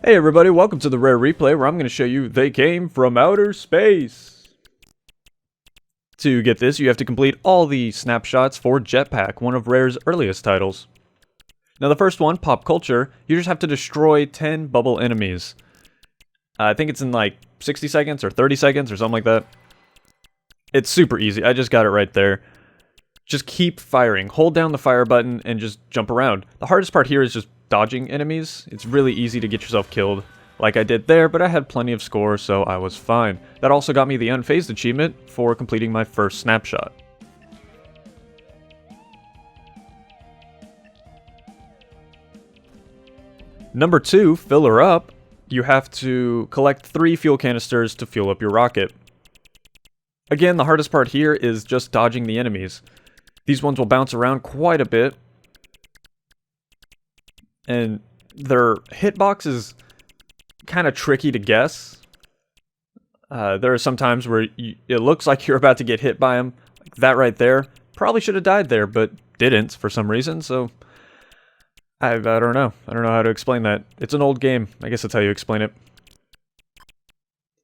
Hey everybody, welcome to the Rare Replay where I'm going to show you They Came from Outer Space. To get this, you have to complete all the snapshots for Jetpac, one of Rare's earliest titles. Now the first one, Pop Culture, you just have to destroy 10 bubble enemies. I think it's in like 60 seconds or 30 seconds or something like that. It's super easy, I just got it right there. Just keep firing, hold down the fire button and just jump around. The hardest part here is just dodging enemies. It's really easy to get yourself killed, like I did there, but I had plenty of score, so I was fine. That also got me the Unphased achievement for completing my first snapshot. Number 2, fill her up. You have to collect 3 fuel canisters to fuel up your rocket. Again, the hardest part here is just dodging the enemies. These ones will bounce around quite a bit, and their hitbox is kind of tricky to guess. There are some times where it looks like you're about to get hit by them. Like that right there. Probably should have died there, but didn't for some reason, so I don't know. I don't know how to explain that. It's an old game. I guess that's how you explain it.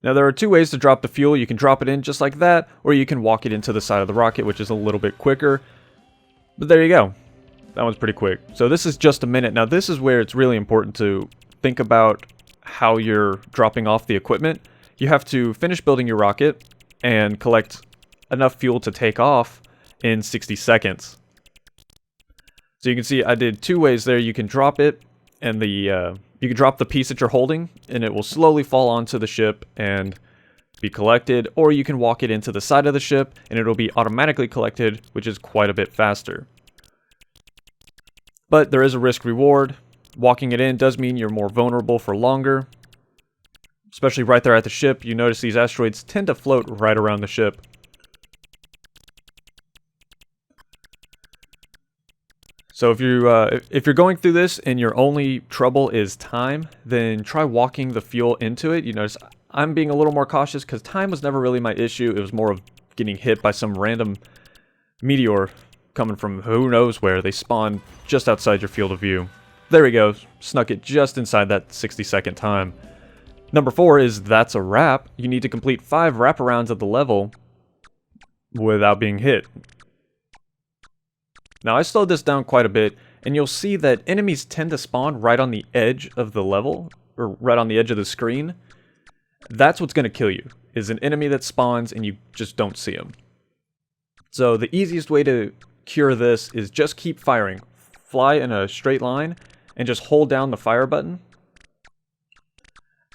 Now there are 2 ways to drop the fuel. You can drop it in just like that, or you can walk it into the side of the rocket, which is a little bit quicker. But there you go. That one's pretty quick. So this is just a minute. Now this is where it's really important to think about how you're dropping off the equipment. You have to finish building your rocket and collect enough fuel to take off in 60 seconds. So you can see I did 2 ways there. You can drop it and you can drop the piece that you're holding and it will slowly fall onto the ship and be collected, or you can walk it into the side of the ship and it'll be automatically collected, which is quite a bit faster. But there is a risk reward. Walking it in does mean you're more vulnerable for longer. Especially right there at the ship, you notice these asteroids tend to float right around the ship. So if you're going through this and your only trouble is time, then try walking the fuel into it. You notice I'm being a little more cautious because time was never really my issue. It was more of getting hit by some random meteor coming from who knows where. They spawn just outside your field of view. There we go. Snuck it just inside that 60-second time. Number 4 is That's a Wrap. You need to complete 5 wraparounds of the level without being hit. Now I slowed this down quite a bit, and you'll see that enemies tend to spawn right on the edge of the level, or right on the edge of the screen. That's what's going to kill you, is an enemy that spawns and you just don't see them. So the easiest way to cure this is just keep firing. Fly in a straight line and just hold down the fire button.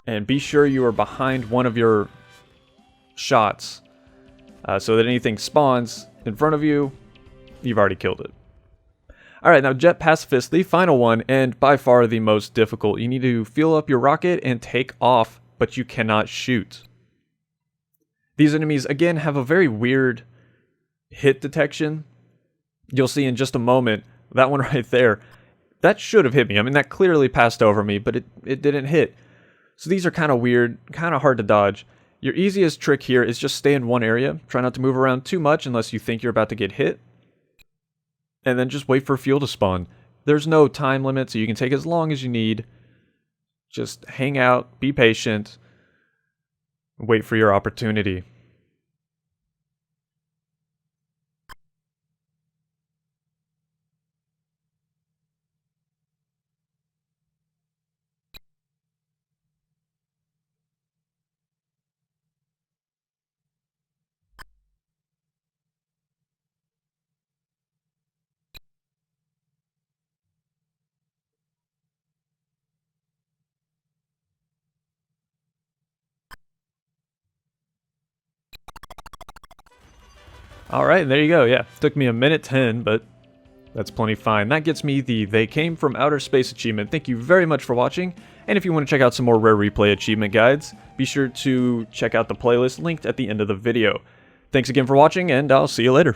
And be sure you are behind one of your shots so that anything spawns in front of you, you've already killed it. Alright, now Jet Pacifist, the final one, and by far the most difficult. You need to fuel up your rocket and take off, but you cannot shoot. These enemies, again, have a very weird hit detection. You'll see in just a moment, that one right there, that should have hit me. I mean, that clearly passed over me, but it didn't hit. So these are kind of weird, kind of hard to dodge. Your easiest trick here is just stay in one area. Try not to move around too much unless you think you're about to get hit. And then just wait for fuel to spawn. There's no time limit, so you can take as long as you need. Just hang out, be patient, wait for your opportunity. Alright, there you go, yeah. Took me a minute 10, but that's plenty fine. That gets me the They Came from Outer Space achievement. Thank you very much for watching, and if you want to check out some more Rare Replay achievement guides, be sure to check out the playlist linked at the end of the video. Thanks again for watching, and I'll see you later.